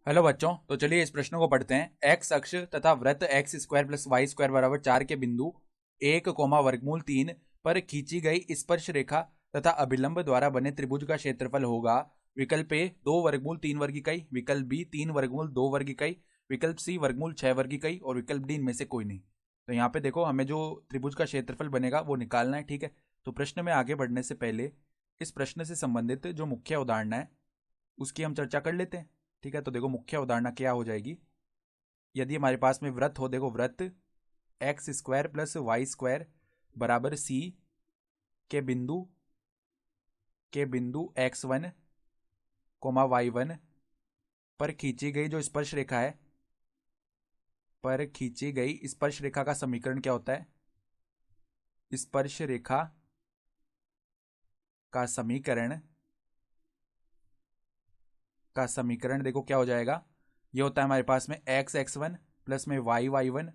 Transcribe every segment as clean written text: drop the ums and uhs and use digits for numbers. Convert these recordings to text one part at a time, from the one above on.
Hello बच्चों, तो चलिए इस प्रश्न को पढ़ते हैं। एक्स अक्ष तथा वृत्त x square plus y square बराबर 4 के बिंदु 1, वर्गमूल 3 पर खींची गई स्पर्श रेखा तथा अभिलंब द्वारा बने त्रिभुज का क्षेत्रफल होगा। विकल्प ए 2 वर्गमूल 3 वर्ग इकाई, विकल्प बी 3 वर्गमूल 2 वर्ग इकाई, विकल्प सी वर्गमूल 6 वर्ग इकाई और विकल्प डी इनमें से कोई नहीं। तो यहाँ पे देखो, हमें जो त्रिभुज का क्षेत्रफल बनेगा वो निकालना है। ठीक है, तो प्रश्न में आगे बढ़ने से पहले इस प्रश्न से संबंधित जो मुख्य उदाहरण है उसकी हम चर्चा कर लेते हैं। ठीक है, तो देखो मुख्य अवधारणा क्या हो जाएगी। यदि हमारे पास में वृत्त हो, देखो वृत्त x square plus y square बराबर सी के बिंदु x1 y1 पर खींची गई जो स्पर्श रेखा है, पर खींची गई स्पर्श रेखा का समीकरण क्या होता है। स्पर्श रेखा का समीकरण देखो क्या हो जाएगा। ये होता है हमारे पास में x1 प्लस में y1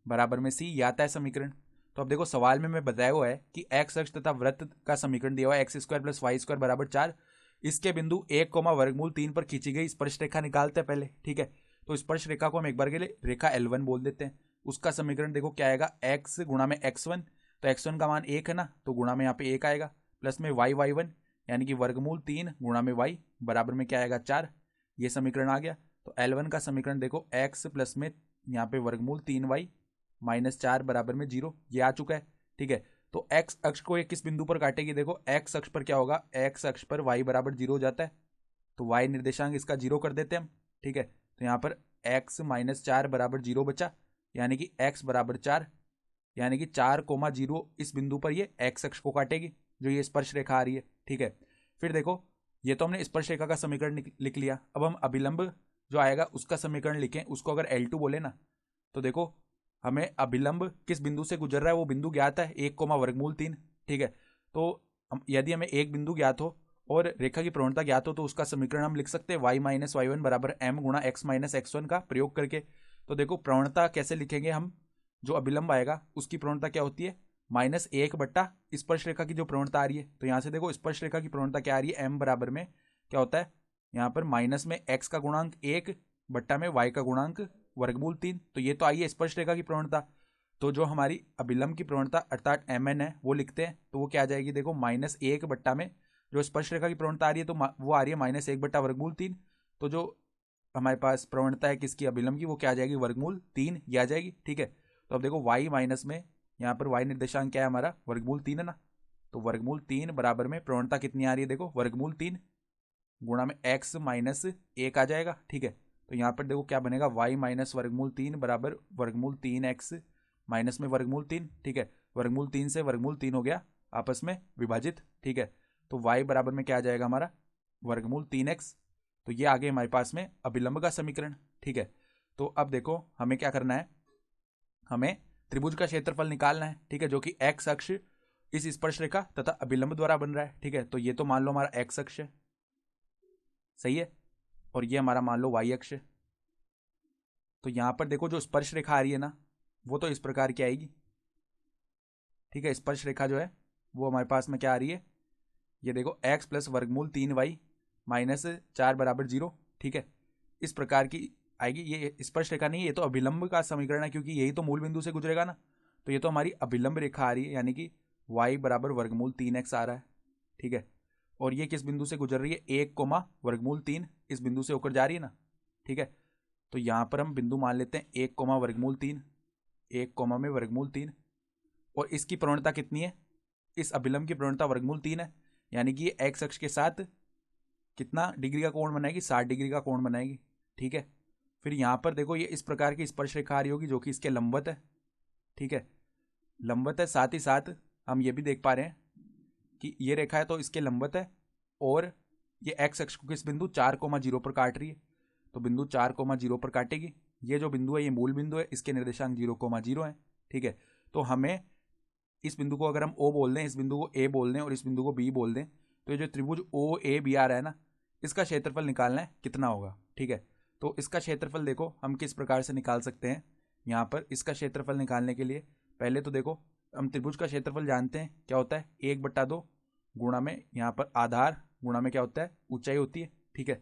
बराबर में सी, ये आता है समीकरण। तो अब देखो सवाल में मैं बताया हुआ है कि एक्स अक्ष तथा वृत्त का समीकरण दिया हुआ है x square plus y square बराबर 4। इसके बिंदु 1, वर्गमूल 3 पर खींची गई स्पर्श रेखा निकालते हैं पहले। ठीक है, तो स्पर्श रेखा को हम एक बार के लिए रेखा L1 बोल देते हैं। उसका समीकरण देखो क्या आएगा, x गुणा में x1, तो x1 का मान 1 है ना, तो गुणा में यहाँ पे 1 आएगा, प्लस में y1 यानी कि वर्गमूल 3 गुणा में y बराबर में क्या आएगा 4। ये समीकरण आ गया। तो L1 का समीकरण देखो x प्लस में यहाँ पे वर्गमूल 3y -4 बराबर में 0, ये आ चुका है। ठीक है, तो x अक्ष को ये किस बिंदु पर काटेगी, देखो x अक्ष पर क्या होगा, x अक्ष पर y बराबर 0 हो जाता है, तो y निर्देशांक इसका 0 कर देते हैं हम। ठीक है, तो यहाँ पर x -4 बराबर 0 बचा, यानी कि x बराबर 4, यानी कि 4, 0 इस बिंदु पर ये x अक्ष को काटेगी, जो ये स्पर्श रेखा आ रही है। ठीक है, फिर देखो ये तो हमने स्पर्श रेखा का समीकरण लिख लिया। अब हम अभिलंब जो आएगा उसका समीकरण लिखें, उसको अगर L2 बोले ना, तो देखो हमें अभिलंब किस बिंदु से गुजर रहा है वो बिंदु ज्ञात है, 1, वर्गमूल 3। ठीक है, तो यदि हमें एक बिंदु ज्ञात हो और रेखा की प्रवणता ज्ञात हो तो उसका समीकरण हम लिख सकते हैं y-y1 बराबर m गुणा x-x1 का प्रयोग करके। तो देखो प्रवणता कैसे लिखेंगे हम, जो अभिलंब आएगा उसकी प्रवणता क्या होती है, -1 बट्टा स्पर्श रेखा की जो प्रवणता आ रही है। तो यहाँ से देखो स्पर्श रेखा की प्रवणता क्या आ रही है, m बराबर में क्या होता है, यहाँ पर माइनस में x का गुणांक 1 बट्टा में y का गुणांक वर्गमूल 3। तो ये तो आई है स्पर्श रेखा की प्रवणता। तो जो हमारी अभिलंब की प्रवणता अर्थात mn है वो लिखते हैं, तो वो क्या आ जाएगी, देखो -1 बट्टा में जो स्पर्श रेखा की प्रवणता आ रही है तो वो आ रही है -1 बट्टा वर्गमूल 3। तो जो हमारे पास प्रवणता है किसकी, अभिलंब की, वो क्या आ जाएगी, वर्गमूल 3 ये आ जाएगी। ठीक है, तो अब देखो y माइनस में यहाँ पर y निर्देशांक क्या है हमारा, वर्गमूल 3 है ना, तो वर्गमूल 3 बराबर में प्रवणता कितनी आ रही है, देखो वर्गमूल 3 गुणा में x-1 आ जाएगा। ठीक है, तो यहाँ पर देखो क्या बनेगा, y माइनस वर्गमूल 3 बराबर वर्गमूल 3x माइनस में वर्गमूल 3। ठीक है, वर्गमूल 3 से वर्गमूल 3 हो गया आपस में विभाजित। ठीक है, तो y बराबर में क्या आ जाएगा हमारा, वर्गमूल 3x। तो ये आ गए हमारे पास में अभिलंब का समीकरण। ठीक है, तो अब देखो हमें क्या करना है, हमें त्रिभुज का क्षेत्रफल निकालना है। ठीक है, जो कि x अक्ष इस स्पर्श रेखा तथा अभिलंब द्वारा बन रहा है। ठीक है, तो ये तो मान लो हमारा x अक्ष है, सही है, और ये हमारा मान लो y अक्ष है। तो यहां पर देखो जो स्पर्श रेखा आ रही है ना, वो तो इस प्रकार की आएगी। ठीक है, स्पर्श रेखा जो है वो हमारे पास में क्या आ रही है, ये देखो x प्लस वर्गमूल 3y -4 बराबर 0। ठीक है, इस प्रकार की आएगी। ये स्पर्श रेखा नहीं है, ये तो अभिलंब का समीकरण है, क्योंकि यही तो मूल बिंदु से गुजरेगा ना। तो ये तो हमारी अभिलंब रेखा आ रही है, यानी कि y बराबर वर्गमूल 3x आ रहा है। ठीक है, और ये किस बिंदु से गुजर रही है, 1, वर्गमूल 3 इस बिंदु से होकर जा रही है ना। ठीक है, तो यहां पर हम बिंदु मान लेते हैं 1, वर्गमूल 3 और इसकी प्रवणता कितनी है, इस अभिलंब की प्रवणता वर्गमूल 3 है, यानी कि ये एक्स अक्ष के साथ कितना डिग्री का कोण बनाएगी, 60 डिग्री का कोण बनाएगी। ठीक है, फिर यहां पर देखो ये इस प्रकार की स्पर्श रेखा आ रही होगी जो कि इसके लंबवत है। ठीक है, लंबवत है, साथ ही साथ हम ये भी देख पा रहे हैं कि ये रेखा है तो इसके लंबवत है, और ये एक्स अक्ष को किस बिंदु 4, 0 पर काट रही है, तो बिंदु 4, 0 पर काटेगी। ये जो बिंदु है ये मूल बिंदु है, इसके निर्देशांक 0, 0 है। ठीक है, तो हमें इस बिंदु को अगर हम O बोल दें, इस बिंदु को A बोल दें और इस बिंदु को B बोल दें, तो ये जो त्रिभुज OAB आ रहा है ना, इसका क्षेत्रफल निकालना है कितना होगा। ठीक है, तो इसका क्षेत्रफल देखो हम किस प्रकार से निकाल सकते हैं। यहाँ पर इसका क्षेत्रफल निकालने के लिए पहले तो देखो हम त्रिभुज का क्षेत्रफल जानते हैं क्या होता है, 1/2 गुणा में यहाँ पर आधार गुणा में क्या होता है, ऊंचाई होती है। ठीक है,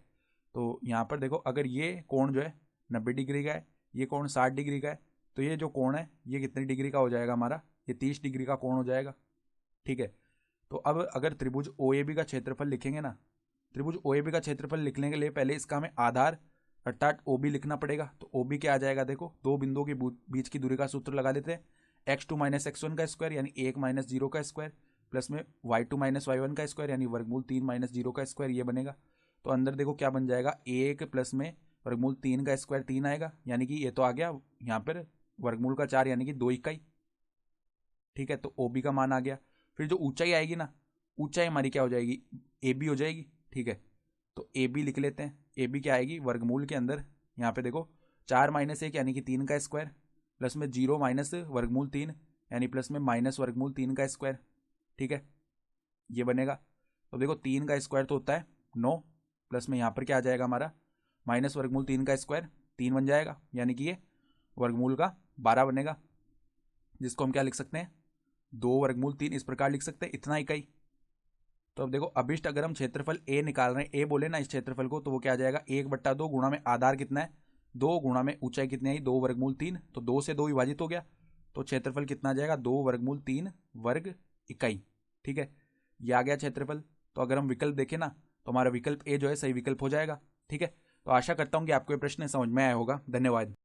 तो यहाँ पर देखो अगर ये कोण जो है 90 डिग्री का है, ये कोण 60 डिग्री का है, तो ये जो कोण है ये कितनी डिग्री का हो जाएगा हमारा, ये 30 डिग्री का कोण हो जाएगा। ठीक है, तो अब अगर त्रिभुज OAB का क्षेत्रफल लिखेंगे ना, त्रिभुज OAB का क्षेत्रफल लिखने के लिए पहले इसका हमें आधार अर्थात OB लिखना पड़ेगा। तो OB क्या आ जाएगा, देखो दो बिंदुओं के बीच की दूरी का सूत्र लगा देते हैं, x2 माइनस x1 का स्क्वायर यानी 1 माइनस 0 का स्क्वायर प्लस में y2 माइनस y1 का स्क्वायर यानी वर्गमूल 3 माइनस 0 का स्क्वायर, ये बनेगा। तो अंदर देखो क्या बन जाएगा, 1 प्लस में वर्गमूल 3 का स्क्वायर 3 आएगा, यानी कि ये तो आ गया यहाँ पर वर्गमूल का 4 यानी कि 2 इकाई। ठीक है, तो OB का मान आ गया। फिर जो ऊंचाई आएगी ना, ऊंचाई हमारी क्या हो जाएगी, AB हो जाएगी। ठीक है, तो AB लिख लेते हैं। AB क्या आएगी, वर्गमूल के अंदर यहाँ पे देखो 4 माइनस 1 यानी कि 3 का स्क्वायर प्लस में 0 माइनस वर्गमूल 3 यानी प्लस में माइनस वर्गमूल 3 का स्क्वायर। ठीक है, ये बनेगा। तो देखो 3 का स्क्वायर तो होता है 9 प्लस में यहाँ पर क्या आ जाएगा हमारा, माइनस वर्गमूल 3 का स्क्वायर 3 बन जाएगा, यानी कि ये वर्गमूल का 12 बनेगा, जिसको हम क्या लिख सकते हैं, 2 वर्गमूल 3 इस प्रकार लिख सकते हैं, इतना इकाई। तो अब देखो अभिष्ट अगर हम क्षेत्रफल ए निकाल रहे हैं, ए बोले ना इस क्षेत्रफल को, तो वो क्या आ जाएगा 1/2 गुणा में आधार कितना है 2 गुणा में ऊंचाई कितनी आई 2 वर्गमूल 3, तो 2 से 2 विभाजित हो गया, तो क्षेत्रफल कितना आ जाएगा 2 वर्गमूल 3 वर्ग इकाई। ठीक है, ये आ गया क्षेत्रफल। तो अगर हम विकल्प देखें ना, तो हमारा विकल्प ए जो है सही विकल्प हो जाएगा। ठीक है, तो आशा करता हूँ कि आपको ये प्रश्न समझ में आया होगा। धन्यवाद।